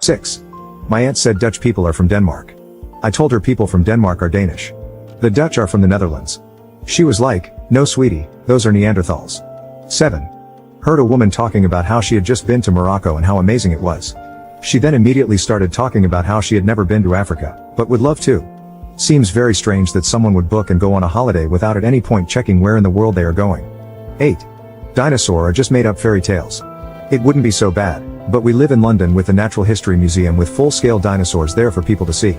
6. My aunt said Dutch people are from Denmark. I told her people from Denmark are Danish. The Dutch are from the Netherlands. She was like, no sweetie, those are Neanderthals. 7. Heard a woman talking about how she had just been to Morocco and how amazing it was. She then immediately started talking about how she had never been to Africa, but would love to. Seems very strange that someone would book and go on a holiday without at any point checking where in the world they are going. 8. Dinosaur are just made up fairy tales. It wouldn't be so bad, but we live in London with the Natural History Museum with full-scale dinosaurs there for people to see.